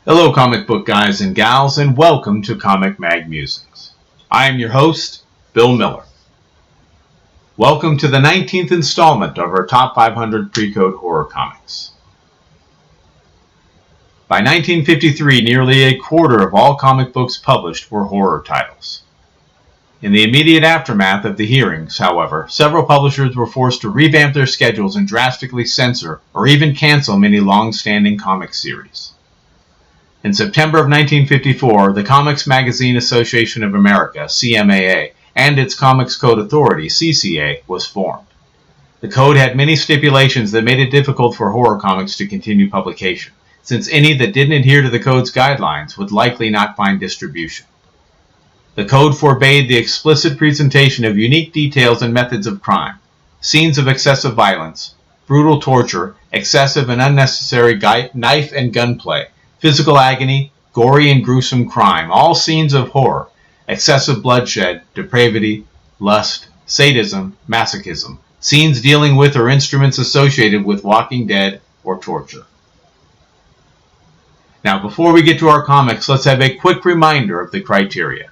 Hello comic book guys and gals, and welcome to Comic Mag Musings. I am your host, Bill Miller. Welcome to the 19th installment of our Top 500 Pre-Code Horror Comics. By 1953, nearly a quarter of all comic books published were horror titles. In the immediate aftermath of the hearings, however, several publishers were forced to revamp their schedules and drastically censor or even cancel many long-standing comic series. In September of 1954, the Comics Magazine Association of America, CMAA, and its Comics Code Authority, CCA, was formed. The code had many stipulations that made it difficult for horror comics to continue publication, since any that didn't adhere to the code's guidelines would likely not find distribution. The code forbade the explicit presentation of unique details and methods of crime, scenes of excessive violence, brutal torture, excessive and unnecessary knife and gunplay, physical agony, gory and gruesome crime, all scenes of horror, excessive bloodshed, depravity, lust, sadism, masochism, scenes dealing with or instruments associated with Walking Dead or torture. Now, before we get to our comics, let's have a quick reminder of the criteria.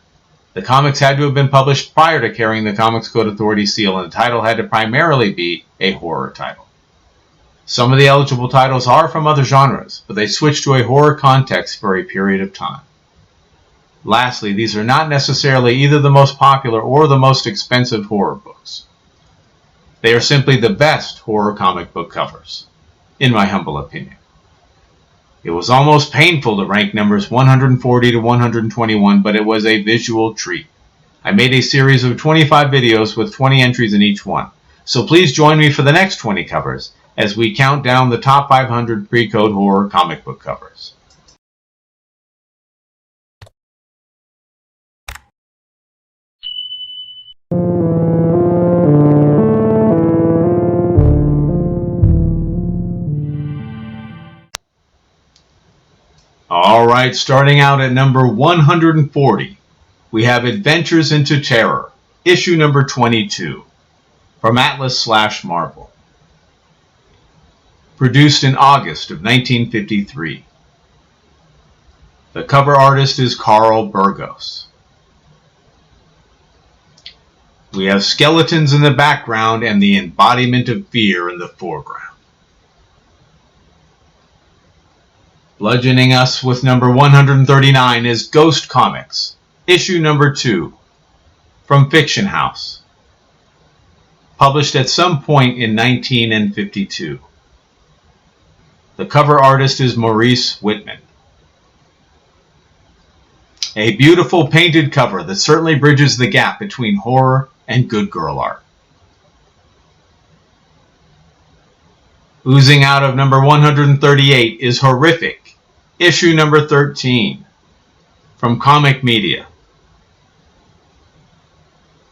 The comics had to have been published prior to carrying the Comics Code Authority seal, and the title had to primarily be a horror title. Some of the eligible titles are from other genres, but they switch to a horror context for a period of time. Lastly, these are not necessarily either the most popular or the most expensive horror books. They are simply the best horror comic book covers, in my humble opinion. It was almost painful to rank numbers 140 to 121, but it was a visual treat. I made a series of 25 videos with 20 entries in each one, so please join me for the next 20 covers as we count down the top 500 pre-code horror comic book covers. Alright, starting out at number 140, we have Adventures into Terror, issue number 22, from Atlas/Marvel. Produced in August of 1953. The cover artist is Carl Burgos. We have skeletons in the background and the embodiment of fear in the foreground. Bludgeoning us with number 139 is Ghost Comics, issue number 2, from Fiction House. Published at some point in 1952. The cover artist is Maurice Whitman. A beautiful painted cover that certainly bridges the gap between horror and good girl art. Oozing out of number 138 is Horrific, issue number 13, from Comic Media.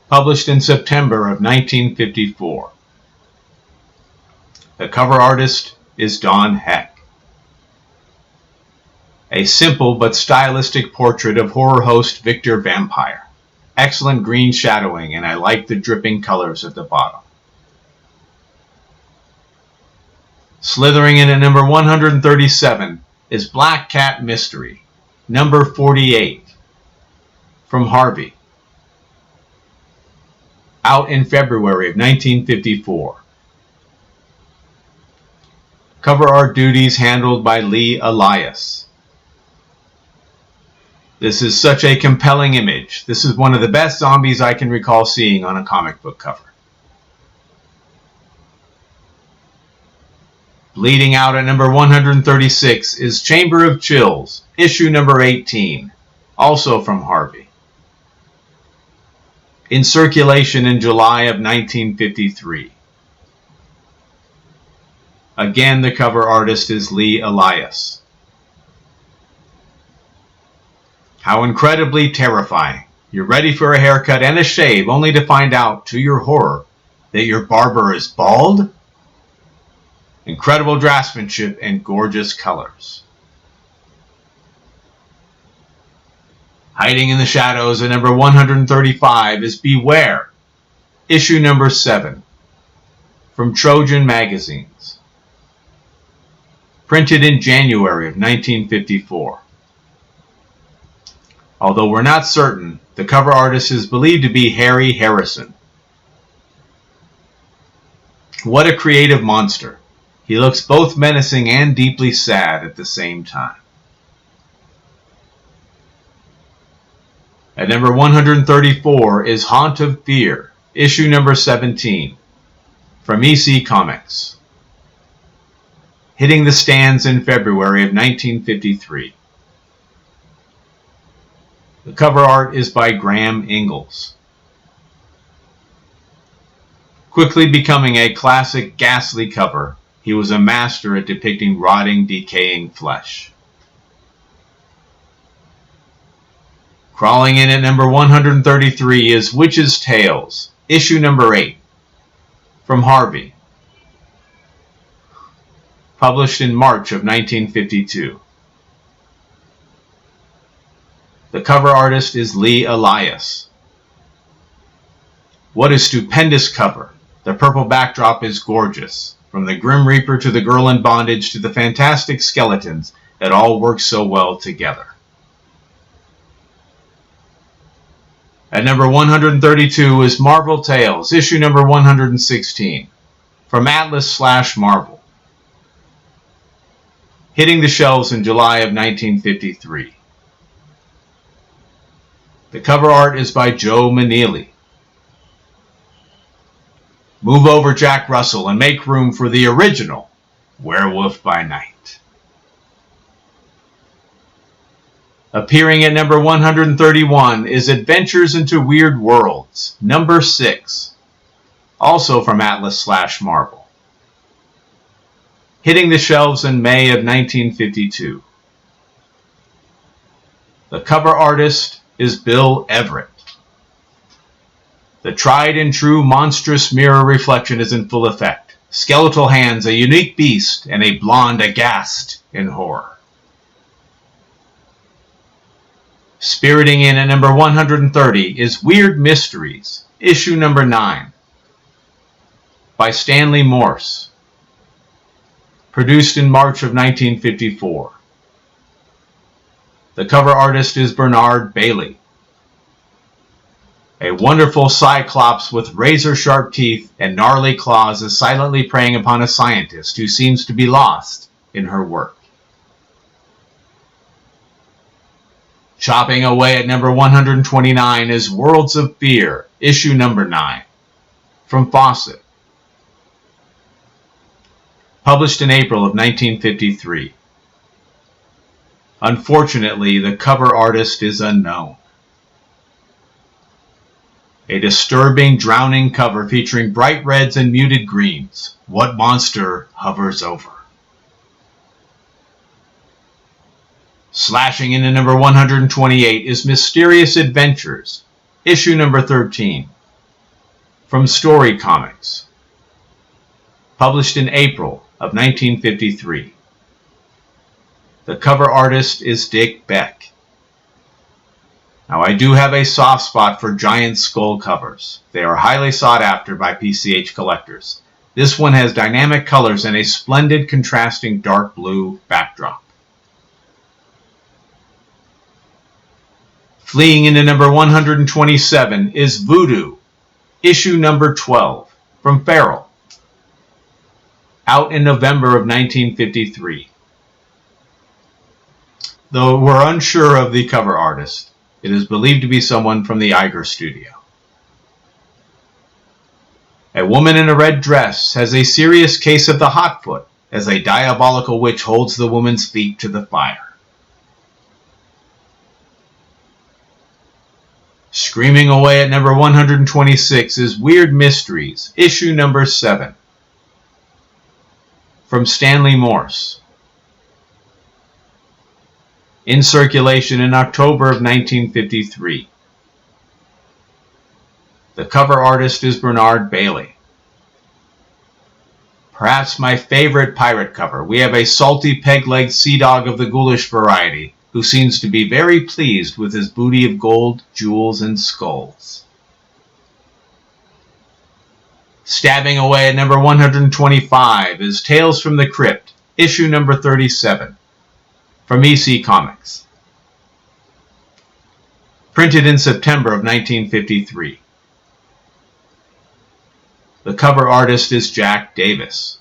Published in September of 1954. The cover artist is Don Heck. A simple but stylistic portrait of horror host Victor Vampire. Excellent green shadowing, and I like the dripping colors at the bottom. Slithering in at number 137 is Black Cat Mystery, number 48, from Harvey. Out in February of 1954. Cover art duties handled by Lee Elias. This is such a compelling image. This is one of the best zombies I can recall seeing on a comic book cover. Leading out at number 136 is Chamber of Chills, issue number 18, also from Harvey. In circulation in July of 1953. Again, the cover artist is Lee Elias. How incredibly terrifying. You're ready for a haircut and a shave, only to find out, to your horror, that your barber is bald? Incredible draftsmanship and gorgeous colors. Hiding in the shadows at number 135 is Beware, issue number 7, from Trojan Magazines. Printed in January of 1954. Although we're not certain, the cover artist is believed to be Harry Harrison. What a creative monster. He looks both menacing and deeply sad at the same time. At number 134 is Haunt of Fear, issue number 17, from EC Comics. Hitting the stands in February of 1953. The cover art is by Graham Ingalls. Quickly becoming a classic ghastly cover, he was a master at depicting rotting, decaying flesh. Crawling in at number 133 is Witch's Tales, issue number 8, from Harvey. Published in March of 1952. The cover artist is Lee Elias. What a stupendous cover. The purple backdrop is gorgeous. From the Grim Reaper to the girl in bondage to the fantastic skeletons, it all works so well together. At number 132 is Marvel Tales, issue number 116, from Atlas/Marvel. Hitting the shelves in July of 1953. The cover art is by Joe Maneely. Move over, Jack Russell, and make room for the original Werewolf by Night. Appearing at number 131 is Adventures into Weird Worlds, number 6, also from Atlas/Marvel. Hitting the shelves in May of 1952. The cover artist is Bill Everett. The tried and true monstrous mirror reflection is in full effect. Skeletal hands, a unique beast, and a blonde aghast in horror. Spiriting in at number 130 is Weird Mysteries, issue number 9, by Stanley Morse. Produced in March of 1954. The cover artist is Bernard Bailey. A wonderful cyclops with razor-sharp teeth and gnarly claws is silently preying upon a scientist who seems to be lost in her work. Chopping away at number 129 is Worlds of Fear, issue number 9, from Fawcett. Published in April of 1953. Unfortunately, the cover artist is unknown. A disturbing, drowning cover featuring bright reds and muted greens. What monster hovers over? Slashing into number 128 is Mysterious Adventures, issue number 13, from Story Comics. Published in April of 1953. The cover artist is Dick Beck. Now, I do have a soft spot for giant skull covers. They are highly sought after by PCH collectors. This one has dynamic colors and a splendid contrasting dark blue backdrop. Fleeing into number 127 is Voodoo, issue number 12, from Farrell. Out in November of 1953. Though we're unsure of the cover artist, it is believed to be someone from the Iger studio. A woman in a red dress has a serious case of the hot foot as a diabolical witch holds the woman's feet to the fire. Screaming away at number 126 is Weird Mysteries, issue number 7, from Stanley Morse. In circulation in October of 1953. The cover artist is Bernard Bailey. Perhaps my favorite pirate cover. We have a salty peg-legged sea dog of the ghoulish variety, who seems to be very pleased with his booty of gold, jewels, and skulls. Stabbing away at number 125 is Tales from the Crypt, issue number 37. From EC Comics. printed in September of 1953. The cover artist is Jack Davis.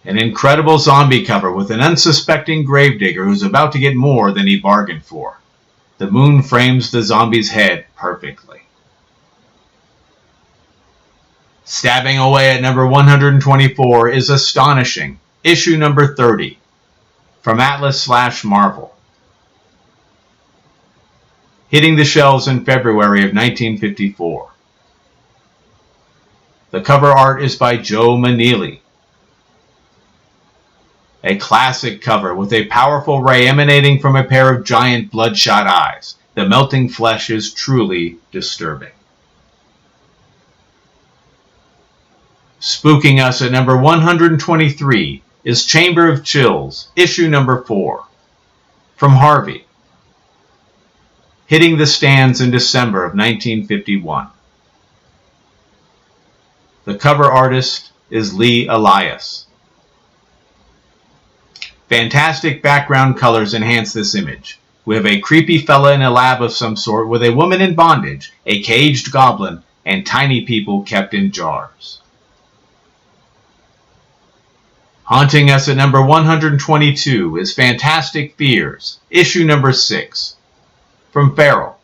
An incredible zombie cover with an unsuspecting gravedigger who's about to get more than he bargained for. The moon frames the zombie's head perfectly. Stabbing away at number 124 is Astonishing, issue number 30, from Atlas/Marvel. Hitting the shelves in February of 1954. The cover art is by Joe Maneely. A classic cover with a powerful ray emanating from a pair of giant bloodshot eyes. The melting flesh is truly disturbing. Spooking us at number 123 is Chamber of Chills, issue number 4, from Harvey. Hitting the stands in December of 1951. The cover artist is Lee Elias. Fantastic background colors enhance this image. We have a creepy fella in a lab of some sort with a woman in bondage, a caged goblin, and tiny people kept in jars. Haunting us at number 122 is Fantastic Fears, issue number 6, from Farrell.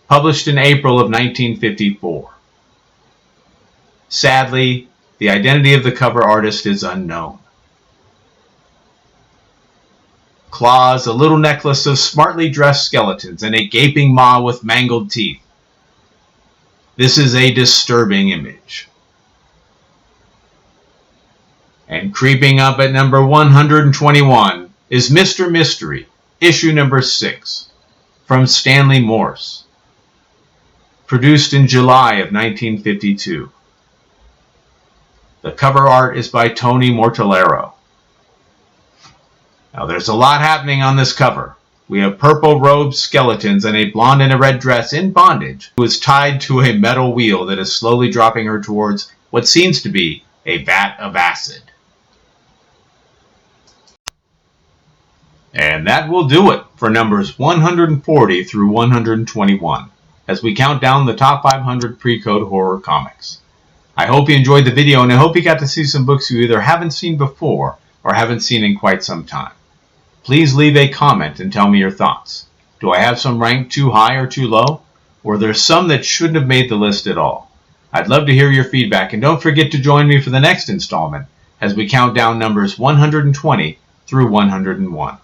Published in April of 1954. Sadly, the identity of the cover artist is unknown. Claws, a little necklace of smartly dressed skeletons, and a gaping maw with mangled teeth. This is a disturbing image. And creeping up at number 121 is Mr. Mystery, issue number 6, from Stanley Morse. Produced in July of 1952. The cover art is by Tony Mortellaro. Now there's a lot happening on this cover. We have purple-robed skeletons and a blonde in a red dress in bondage who is tied to a metal wheel that is slowly dropping her towards what seems to be a vat of acid. And that will do it for numbers 140 through 121 as we count down the top 500 pre-code horror comics. I hope you enjoyed the video, and I hope you got to see some books you either haven't seen before or haven't seen in quite some time. Please leave a comment and tell me your thoughts. Do I have some ranked too high or too low? Or there's some that shouldn't have made the list at all? I'd love to hear your feedback, and don't forget to join me for the next installment as we count down numbers 120 through 101.